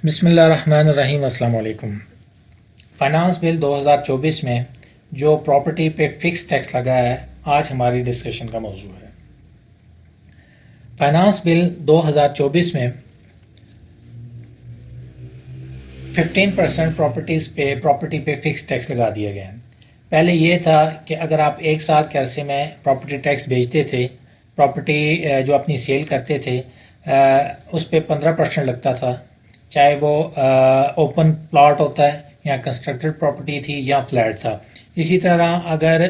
बिस्मिल्लाहिर्रहमानिर्रहीम। अस्सलाम वालेकुम। फाइनेंस बिल 2024 में जो प्रॉपर्टी पे फिक्स टैक्स लगा है, आज हमारी डिस्कशन का मौजू है। फाइनेंस बिल 2024 में 15% प्रॉपर्टी पे फिक्स टैक्स लगा दिया गया है। पहले ये था कि अगर आप एक साल के अरसे में प्रॉपर्टी टैक्स बेचते थे, प्रॉपर्टी जो अपनी सेल करते थे, उस पर 15% लगता था, चाहे वो ओपन प्लॉट होता है या कंस्ट्रक्टेड प्रॉपर्टी थी या फ्लैट था। इसी तरह अगर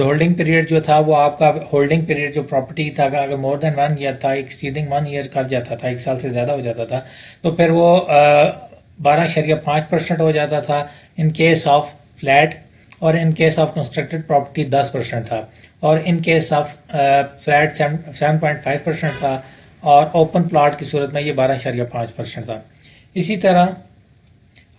होल्डिंग पीरियड जो था वो आपका होल्डिंग पीरियड जो प्रॉपर्टी था अगर मोर देन 1 ईयर था, एक्सीडिंग 1 ईयर कर जाता था, एक साल से ज़्यादा हो जाता था, तो फिर वो 12.5% हो जाता था इन केस ऑफ फ्लैट, और इन केस ऑफ कंस्ट्रक्टेड प्रॉपर्टी 10% था, और इन केस ऑफ फ्लैट 7.5% था, और ओपन प्लॉट की सूरत में ये 12.5% था। इसी तरह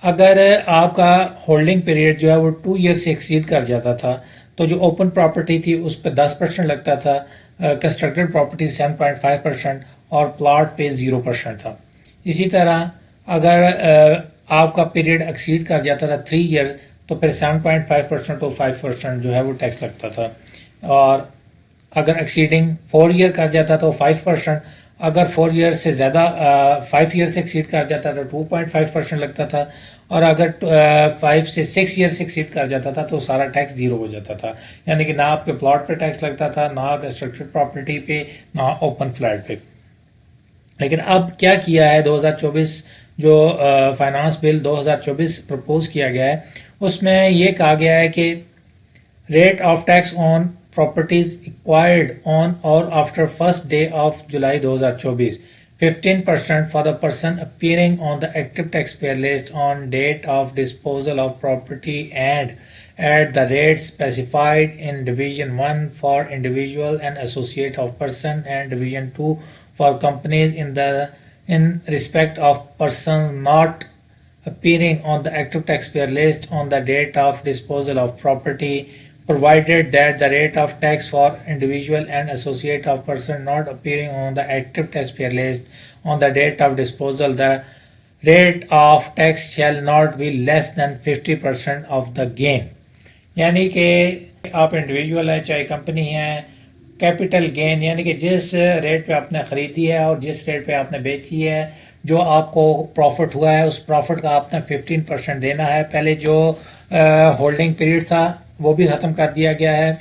अगर आपका होल्डिंग पीरियड जो है वो 2 ईयर से एक्सीड कर जाता था, तो जो ओपन प्रॉपर्टी थी उस पर 10% लगता था, कंस्ट्रक्टेड प्रॉपर्टी 7.5% और प्लॉट पे 0% था। इसी तरह अगर आपका पीरियड एक्सीड कर जाता था 3 ईयर, तो फिर 7.5% और 5% जो है वो टैक्स लगता था, और अगर एक्सीडिंग 4 ईयर कर जाता तो 5%, अगर 4 ईयर से ज़्यादा 5 ईयर से एक्सीड कर जाता तो 2.5% लगता था, और अगर 5 से 6 ईयर से एक्सीड कर जाता था तो सारा टैक्स ज़ीरो हो जाता था। यानी कि ना आपके प्लॉट पे टैक्स लगता था, ना कंस्ट्रक्टेड प्रॉपर्टी पे, ना ओपन फ्लैट पे। लेकिन अब क्या किया है, 2024 जो फाइनेंस बिल 2024 प्रपोज किया गया है, उसमें ये कहा गया है कि rate of tax on properties acquired on or after first day of July 2024, 15% for the person appearing on the active taxpayer list on date of disposal of property, and at the rate specified in Division 1 for individual and associate of person, and Division 2 for companies in respect of person not appearing on the active taxpayer list on the date of disposal of property, provided that the rate of tax for individual and associate of person not appearing on the active taxpayer list on the date of disposal, the rate of tax shall not be less than 50% of the gain। यानी कि आप individual है चाहे company है, capital gain यानी कि जिस rate पे आपने ख़रीदी है और जिस रेट पे आपने बेची है, जो आपको प्रॉफिट हुआ है उस प्रॉफिट का आपने 15% देना है। पहले जो होल्डिंग पीरियड था वो भी ख़त्म कर दिया गया है,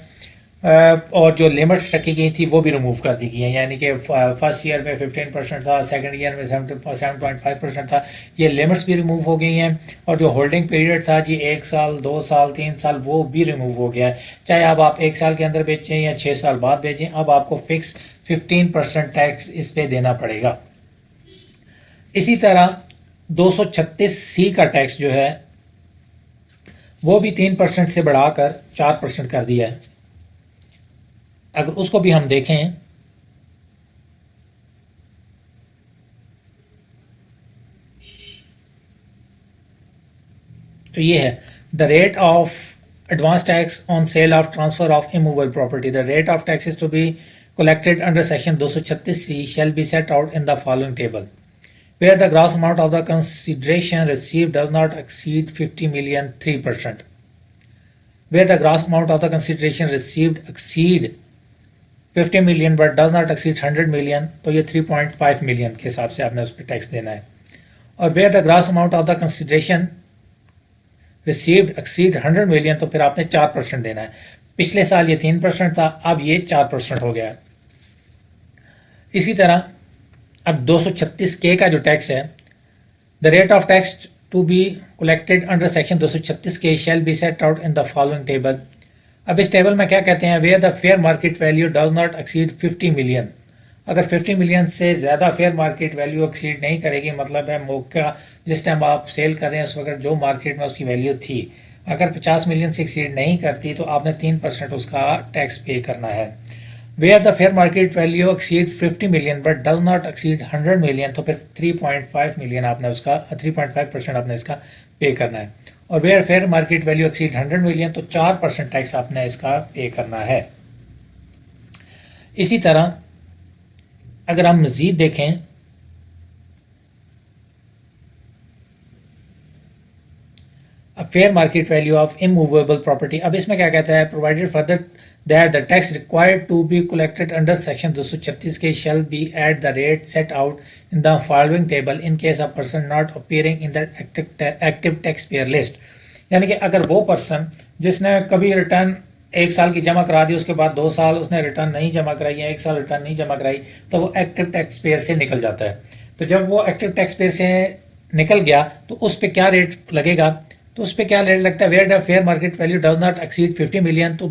और जो लिमिट्स रखी गई थी वो भी रिमूव कर दी गई हैं। यानी कि फर्स्ट ईयर में 15% था, सेकंड ईयर में 7.5% था, ये लिमिट्स भी रिमूव हो गई हैं। और जो होल्डिंग पीरियड था जी 1 साल 2 साल 3 साल, वो भी रिमूव हो गया है। चाहे अब आप 1 साल के अंदर बेचें या 6 साल बाद बेचें, अब आपको फिक्स 15% टैक्स इस पे देना पड़ेगा। इसी तरह 236C का टैक्स जो है वो भी 3% से बढ़ाकर 4% कर दिया है। अगर उसको भी हम देखें तो ये है the rate of advance tax on sale of transfer of immovable property. The rate of taxes to be collected under section 236C shall be set out in the following table, where the gross amount of the consideration received does not exceed 50 million 3%, where the gross amount of the consideration received exceed 50 million but does not exceed 100 million, तो ये 3.5 million के हिसाब से आपने उस पर tax देना है। और where the gross amount of the consideration received exceed 100 million, तो फिर आपने 4% देना है। पिछले साल ये 3% था, अब ये 4% हो गया है। इसी तरह अब 236K का जो टैक्स है, the rate of tax to be collected under section 236K shall be set out in the following table. अब इस टेबल में क्या कहते हैं, where the fair market value does not exceed 50 million. अगर 50 मिलियन से ज़्यादा फेयर मार्केट वैल्यू एक्सीड नहीं करेगी, मतलब है मौका जिस टाइम आप सेल कर रहे हैं उस वक्त जो मार्केट में उसकी वैल्यू थी, अगर 50 मिलियन से एक्सीड नहीं करती तो आपने 3% उसका टैक्स पे करना है। Where the fair market value exceed 50 million but does not exceed 100 million, तो फिर 3.5 मिलियन आपने उसका 3.5% आपने इसका पे करना है। और where fair market value exceed 100 million, तो 4% टैक्स आपने इसका पे करना है। इसी तरह अगर हम मज़ीद देखें fair market value of immovable property. अब इसमें क्या कहता है, provided further that the tax required to be collected under section 236 K shall be at the rate set out in the following table in case of person not appearing in the active tax payer list. यानी कि अगर वो person जिसने कभी return 1 साल की जमा करा दी, उसके बाद 2 साल उसने रिटर्न नहीं जमा कराई या 1 साल रिटर्न नहीं जमा कराई, तो वो एक्टिव टैक्स पेयर से निकल जाता है। तो जब वो एक्टिव टैक्स पेयर से निकल गया तो उस पर क्या रेट लगेगा, तो उस पर क्या रेट लगता है, where the fair market value does not exceed 50 million, तो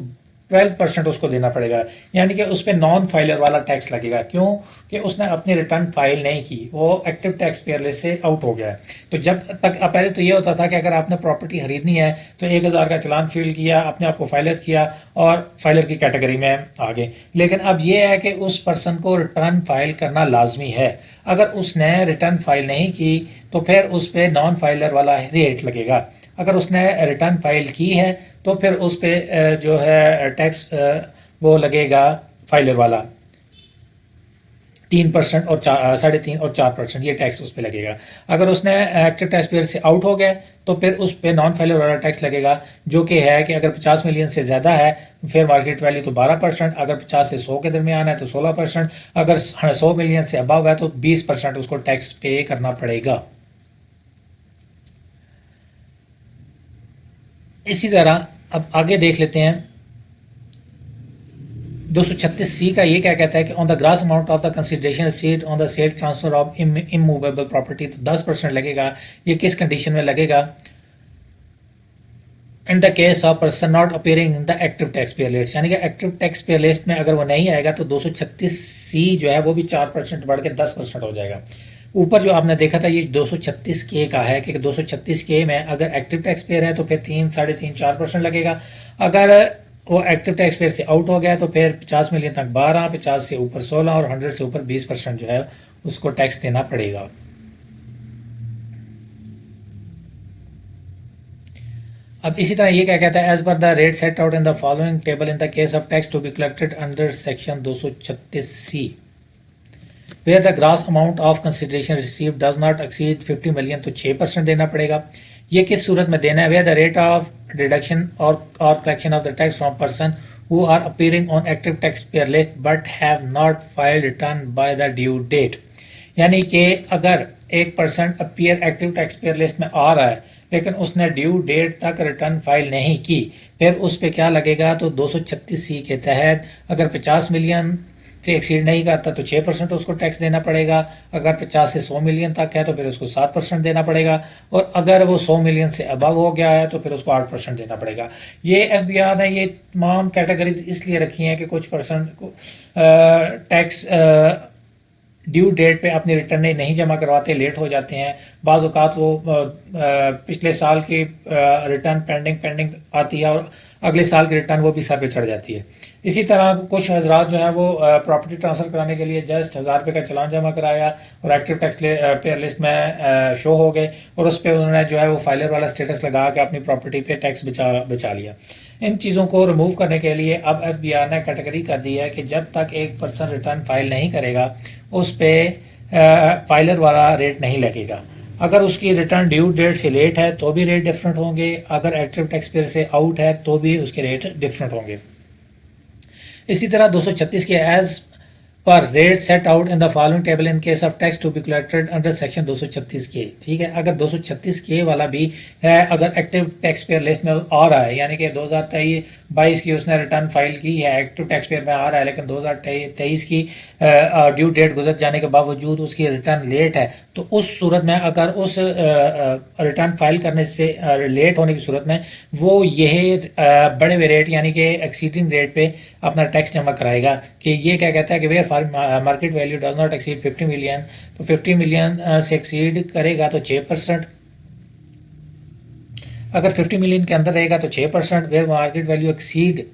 12% उसको देना पड़ेगा। यानी कि उस पर नॉन फाइलर वाला टैक्स लगेगा। क्यों कि उसने अपनी रिटर्न फाइल नहीं की, वो एक्टिव टैक्स पेयर लिस्ट से आउट हो गया है। तो जब तक पहले तो ये होता था कि अगर आपने प्रॉपर्टी खरीदनी है तो 1000 का चलान फिल किया, अपने आप को फाइलर किया और फाइलर की कैटेगरी में आ गए। लेकिन अब ये है कि उस पर्सन को रिटर्न फाइल करना लाजमी है। अगर उसने रिटर्न फाइल नहीं की तो फिर उस पर नॉन फाइलर वाला रेट लगेगा। अगर उसने रिटर्न फाइल की है तो फिर उस पर जो है टैक्स वो लगेगा फाइलर वाला 3% और 3.5% और 4% ये टैक्स उस पर लगेगा। अगर उसने एक्टिव टैक्स पेयर से आउट हो गया तो फिर उस पर नॉन फाइलर वाला टैक्स लगेगा, जो कि है कि अगर 50 मिलियन से ज़्यादा है फेयर मार्केट वैल्यू तो 12%, अगर 50 से 100 के दरमियान है तो 16%, अगर 100 मिलियन से अबव है तो 20% उसको टैक्स पे करना पड़ेगा। इसी तरह अब आगे देख लेते हैं 236C का ये क्या कहता है कि on the gross amount of the consideration received on the sale transfer of immovable property, तो 10% लगेगा। ये किस कंडीशन में लगेगा, in the case of person not appearing in the active tax payer list. यानी कि एक्टिव टैक्स पेयर लिस्ट में अगर वो नहीं आएगा तो 236C जो है वो भी 4% बढ़ के 10% हो जाएगा। ऊपर जो आपने देखा था ये 236K का है कि 236K में अगर एक्टिव टैक्स पेयर है तो फिर 3, 3.5, 4% लगेगा। अगर वो एक्टिव टैक्स पेयर से आउट हो गया तो फिर 50 मिलियन तक 12, 50 से ऊपर 16 और 100 से ऊपर 20% जो है उसको टैक्स देना पड़ेगा। अब इसी तरह ये क्या कहता है, as per the rate set out in the following table in the case of tax to be collected under section 236C where the gross amount of consideration receive does not exceed 50 million, तो 6% देना पड़ेगा। ये किस सूरत में देना है, where the rate of deduction और collection of the tax from person who are appearing on active tax payer list but have not filed return by the due date. यानी कि अगर एक person appear active tax payer list में आ रहा है लेकिन उसने ड्यू डेट तक रिटर्न फाइल नहीं की, फिर उस पर क्या लगेगा, तो 236C के तहत अगर 50 मिलियन से एक्सीड नहीं करता तो 6% उसको टैक्स देना पड़ेगा। अगर 50 से 100 मिलियन तक है तो फिर उसको 7% देना पड़ेगा, और अगर वो 100 मिलियन से अबव हो गया है तो फिर उसको 8% देना पड़ेगा। ये FBR ने ये तमाम कैटेगरीज इसलिए रखी हैं कि कुछ पर्सन को टैक्स ड्यू डेट पे अपनी रिटर्न नहीं जमा करवाते, लेट हो जाते हैं। बाज़ औक़ात वो पिछले साल की रिटर्न पेंडिंग आती है और अगले साल की रिटर्न वो भी सर पे चढ़ जाती है। इसी तरह कुछ हजरात जो है वो प्रॉपर्टी ट्रांसफ़र कराने के लिए जस्ट 1000 रुपये का चलान जमा कराया और एक्टिव टैक्स पेयर लिस्ट में शो हो गए और उस पर उन्होंने जो है वो फाइलर वाला स्टेटस लगा के अपनी प्रॉपर्टी पे टैक्स बचा लिया। इन चीज़ों को रिमूव करने के लिए अब FBR ने कैटेगरी कर दी है कि जब तक एक पर्सन रिटर्न फाइल नहीं करेगा उस पर फाइलर वाला रेट नहीं लगेगा। अगर उसकी रिटर्न ड्यू डेट से लेट है तो भी रेट डिफरेंट होंगे, अगर एक्टिव टैक्स पेयर से आउट है तो भी उसके रेट डिफरेंट होंगे। इसी तरह 236 K as per rate set out in the following table in case of tax to be collected under section 236K। ठीक है, अगर 236K वाला भी है, अगर एक्टिव टैक्स पेयर लिस्ट में आ रहा है, यानी कि 2023-22 की उसने रिटर्न फाइल की है, एक्टिव टैक्स पेयर में आ रहा है, लेकिन 2023 की ड्यू डेट गुजर जाने के बावजूद उसकी रिटर्न लेट है, तो उस सूरत में अगर उस रिटर्न फाइल करने से लेट होने की सूरत में वो यही बड़े हुए रेट यानी कि एक्सीडिंग रेट पे अपना टैक्स जमा कराएगा। कि ये क्या कहता है कि where market value does not exceed 50 million, तो 50 मिलियन से एक्सीड करेगा तो 6%, अगर 50 मिलियन के अंदर रहेगा तो 6%, where market value exceed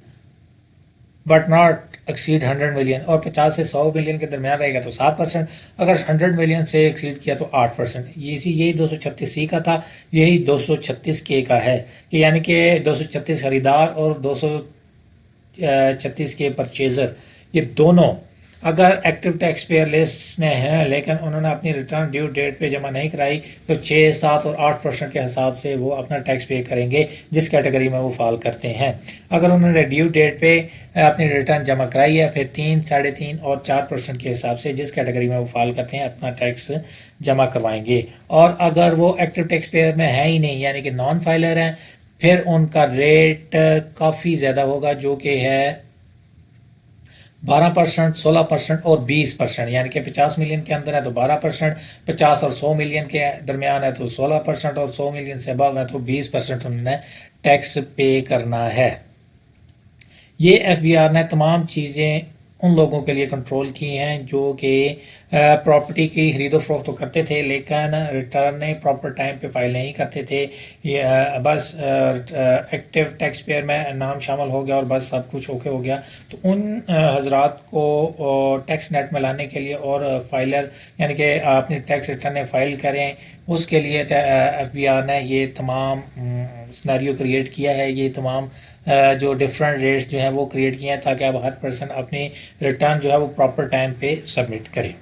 but not exceed 100 million, और 50 से 100 मिलियन के दरमियान रहेगा तो 7%, अगर 100 मिलियन से एक्सीड किया तो 8%। यही 236C का था, यही 236K का है कि यानी कि 236 खरीदार और 236 के परचेजर ये दोनों अगर एक्टिव टैक्स पेयर लिस्ट में है लेकिन उन्होंने अपनी रिटर्न ड्यू डेट पे जमा नहीं कराई तो 6, 7 और 8% के हिसाब से वो अपना टैक्स पे करेंगे जिस कैटेगरी में वो फॉल करते हैं। अगर उन्होंने ड्यू डेट पे अपनी रिटर्न जमा कराई है फिर 3, 3.5 और 4% के हिसाब से जिस कैटेगरी में वो फॉल करते हैं अपना टैक्स जमा करवाएंगे। और अगर वो एक्टिव टैक्स पेयर में है ही नहीं यानी कि नॉन फाइलर हैं फिर उनका रेट काफ़ी ज़्यादा होगा जो कि है 12%, 16% और 20%। यानी कि 50 मिलियन के अंदर है तो 12%, 50 और 100 मिलियन के दरमियान है तो 16% और 100 मिलियन से अबव है तो 20% उन्होंने टैक्स पे करना है। ये एफबीआर ने तमाम चीज़ें उन लोगों के लिए कंट्रोल की हैं जो कि प्रॉपर्टी की खरीदो फरोख्त तो करते थे लेकिन रिटर्न प्रॉपर टाइम पे फाइल नहीं करते थे। ये बस एक्टिव टैक्स पेयर में नाम शामिल हो गया और बस सब कुछ ओके हो गया। तो उन हजरात को टैक्स नेट में लाने के लिए और फाइलर यानी कि अपनी टैक्स रिटर्न फाइल करें उसके लिए एफबीआर ने ये तमाम सिनेरियो क्रिएट किया है। ये तमाम जो डिफरेंट रेट्स जो हैं वो क्रिएट किए हैं ताकि अब हर पर्सन अपनी रिटर्न जो है वो प्रॉपर टाइम पे सबमिट करे।